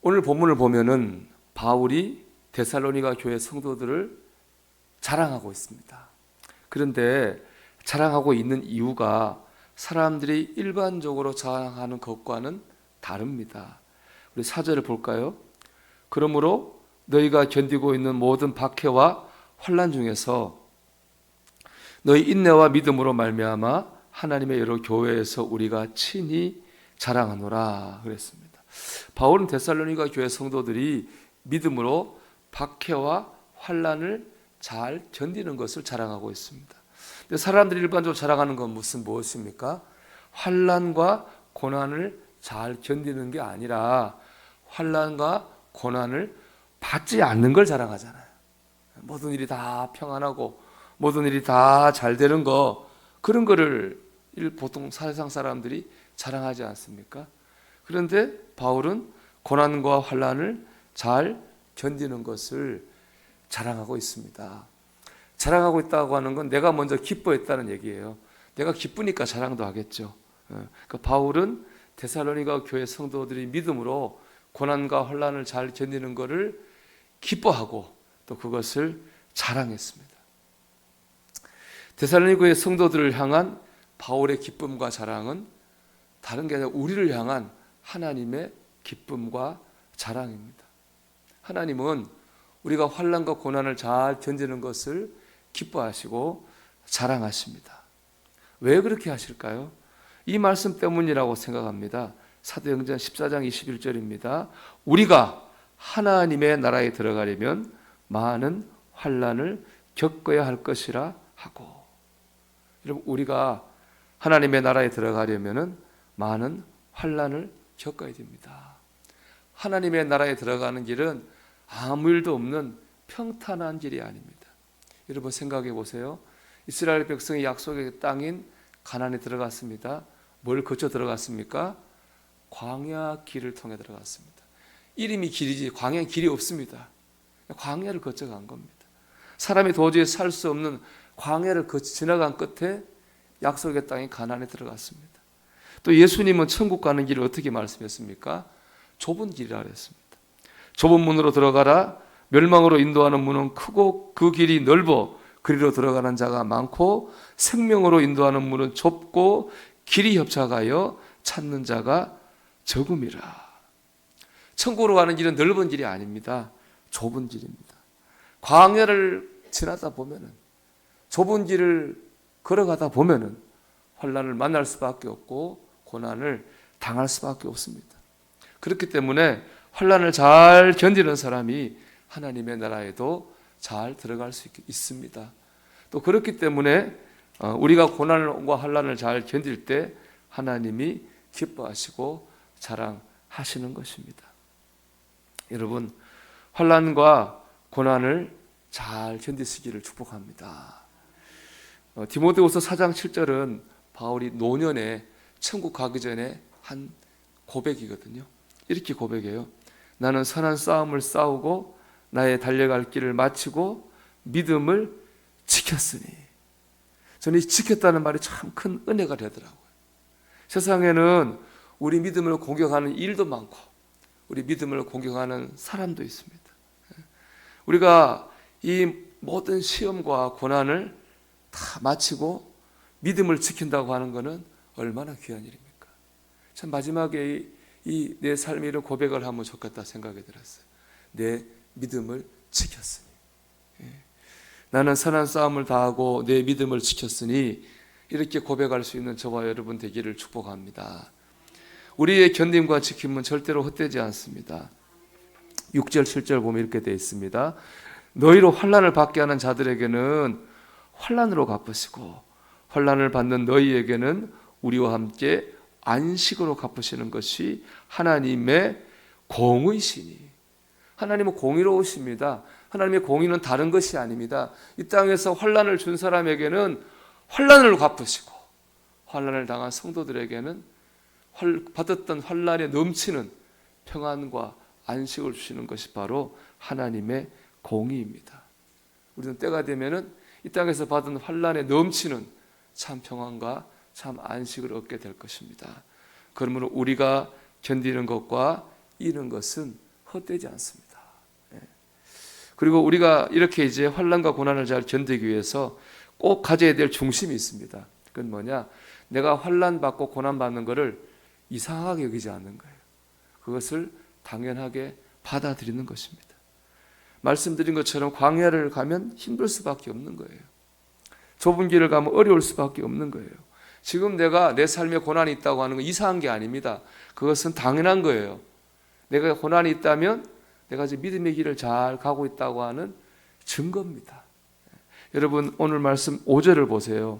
오늘 본문을 보면은 바울이 데살로니가 교회 성도들을 자랑하고 있습니다. 그런데 자랑하고 있는 이유가 사람들이 일반적으로 자랑하는 것과는 다릅니다. 우리 4절을 볼까요? 그러므로 너희가 견디고 있는 모든 박해와 환난 중에서 너희 인내와 믿음으로 말미암아 하나님의 여러 교회에서 우리가 친히 자랑하노라 그랬습니다. 바울은 데살로니가 교회 성도들이 믿음으로 박해와 환난을 잘 견디는 것을 자랑하고 있습니다. 근데 사람들이 일반적으로 자랑하는 건 무엇입니까? 환난과 고난을 잘 견디는 게 아니라 환난과 고난을 받지 않는 걸 자랑하잖아요. 모든 일이 다 평안하고 모든 일이 다 잘 되는 거, 그런 거를 보통 세상 사람들이 자랑하지 않습니까? 그런데 바울은 고난과 환난을 잘 견디는 것을 자랑하고 있습니다. 자랑하고 있다고 하는 건 내가 먼저 기뻐했다는 얘기예요. 내가 기쁘니까 자랑도 하겠죠. 그러니까 바울은 데살로니가 교회 성도들이 믿음으로 고난과 환난을 잘 견디는 것을 기뻐하고 또 그것을 자랑했습니다. 데살로니가의 성도들을 향한 바울의 기쁨과 자랑은 다른 게 아니라 우리를 향한 하나님의 기쁨과 자랑입니다. 하나님은 우리가 환난과 고난을 잘 견디는 것을 기뻐하시고 자랑하십니다. 왜 그렇게 하실까요? 이 말씀 때문이라고 생각합니다. 사도행전 14장 21절입니다. 우리가 하나님의 나라에 들어가려면 많은 환난을 겪어야 할 것이라 하고. 여러분, 우리가 하나님의 나라에 들어가려면 많은 환난을 겪어야 됩니다. 하나님의 나라에 들어가는 길은 아무 일도 없는 평탄한 길이 아닙니다. 여러분 생각해 보세요. 이스라엘 백성이 약속의 땅인 가나안에 들어갔습니다. 뭘 거쳐 들어갔습니까? 광야 길을 통해 들어갔습니다. 이름이 길이지 광야 길이 없습니다. 광야를 거쳐간 겁니다. 사람이 도저히 살 수 없는 광야를 지나간 끝에 약속의 땅인 가나안에 들어갔습니다. 또 예수님은 천국 가는 길을 어떻게 말씀했습니까? 좁은 길이라 그랬습니다. 좁은 문으로 들어가라. 멸망으로 인도하는 문은 크고 그 길이 넓어 그리로 들어가는 자가 많고 생명으로 인도하는 문은 좁고 길이 협착하여 찾는 자가 적음이라. 천국으로 가는 길은 넓은 길이 아닙니다. 좁은 길입니다. 광야를 지나다 보면은, 좁은 길을 걸어가다 보면은 환난을 만날 수밖에 없고 고난을 당할 수밖에 없습니다. 그렇기 때문에 환난을 잘 견디는 사람이 하나님의 나라에도 잘 들어갈 수 있습니다. 또 그렇기 때문에 우리가 고난과 환난을 잘 견딜 때 하나님이 기뻐하시고 자랑하시는 것입니다. 여러분, 환난과 고난을 잘 견디시기를 축복합니다. 디모데후서 4장 7절은 바울이 노년에 천국 가기 전에 한 고백이거든요. 이렇게 고백해요. 나는 선한 싸움을 싸우고 나의 달려갈 길을 마치고 믿음을 지켰으니. 저는 이 지켰다는 말이 참 큰 은혜가 되더라고요. 세상에는 우리 믿음을 공격하는 일도 많고 우리 믿음을 공격하는 사람도 있습니다. 우리가 이 모든 시험과 고난을 다 마치고 믿음을 지킨다고 하는 것은 얼마나 귀한 일입니까? 참 마지막에 이 내 삶의 이런 고백을 하면 좋겠다 생각이 들었어요. 내 믿음을 지켰으니. 나는 선한 싸움을 다하고 내 믿음을 지켰으니, 이렇게 고백할 수 있는 저와 여러분 되기를 축복합니다. 우리의 견딤과 지킴은 절대로 헛되지 않습니다. 6절 7절 보면 이렇게 되어 있습니다. 너희로 환난을 받게 하는 자들에게는 환난으로 갚으시고 환난을 받는 너희에게는 우리와 함께 안식으로 갚으시는 것이 하나님의 공의시니. 하나님은 공의로우십니다. 하나님의 공의는 다른 것이 아닙니다. 이 땅에서 환난을 준 사람에게는 환난을 갚으시고 환난을 당한 성도들에게는 받았던 환난에 넘치는 평안과 안식을 주시는 것이 바로 하나님의 공의입니다. 우리는 때가 되면은 이 땅에서 받은 환난에 넘치는 참 평안과 참 안식을 얻게 될 것입니다. 그러므로 우리가 견디는 것과 이는 것은 헛되지 않습니다. 그리고 우리가 이렇게 이제 환난과 고난을 잘 견디기 위해서 꼭 가져야 될 중심이 있습니다. 그건 뭐냐? 내가 환난 받고 고난 받는 것을 이상하게 여기지 않는 거예요. 그것을 당연하게 받아들이는 것입니다. 말씀드린 것처럼 광야를 가면 힘들 수밖에 없는 거예요. 좁은 길을 가면 어려울 수밖에 없는 거예요. 지금 내가 내 삶에 고난이 있다고 하는 건 이상한 게 아닙니다. 그것은 당연한 거예요. 내가 고난이 있다면 내가 이제 믿음의 길을 잘 가고 있다고 하는 증거입니다. 여러분 오늘 말씀 5절을 보세요.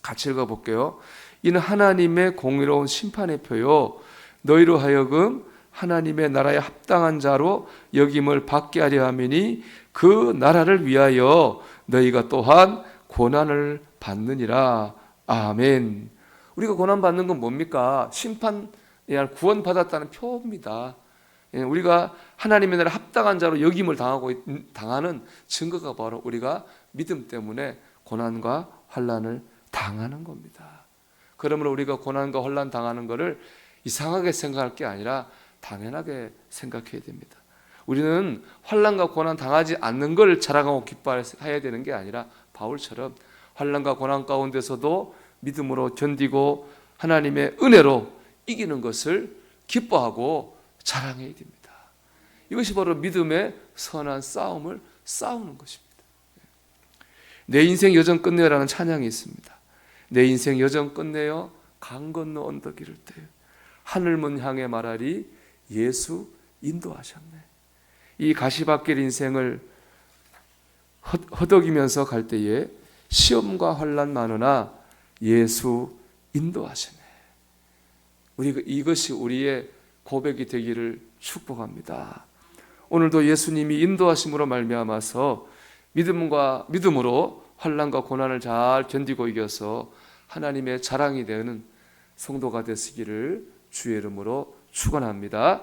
같이 읽어볼게요. 이는 하나님의 공의로운 심판의 표요 너희로 하여금 하나님의 나라에 합당한 자로 여김을 받게 하려 함이니 그 나라를 위하여 너희가 또한 고난을 받느니라. 아멘. 우리가 고난 받는 건 뭡니까? 심판에 의한 구원 받았다는 표입니다. 우리가 하나님의 나라에 합당한 자로 여김을 당하는 증거가 바로 우리가 믿음 때문에 고난과 환난을 당하는 겁니다. 그러므로 우리가 고난과 환난 당하는 것을 이상하게 생각할 게 아니라 당연하게 생각해야 됩니다. 우리는 환난과 고난 당하지 않는 걸 자랑하고 기뻐해야 되는 게 아니라 바울처럼 환난과 고난 가운데서도 믿음으로 견디고 하나님의 은혜로 이기는 것을 기뻐하고 자랑해야 됩니다. 이것이 바로 믿음의 선한 싸움을 싸우는 것입니다. 내 인생 여정 끝내요라는 찬양이 있습니다. 내 인생 여정 끝내요 강 건너 언덕 이를 때 하늘문 향해 말하리 예수 인도하셨네. 이 가시밭길 인생을 허덕이면서 갈 때에 시험과 환난 많으나 예수 인도하시네. 이것이 우리의 고백이 되기를 축복합니다. 오늘도 예수님이 인도하심으로 말미암아서 믿음으로 환난과 고난을 잘 견디고 이겨서 하나님의 자랑이 되는 성도가 되시기를 주의 이름으로 축원합니다.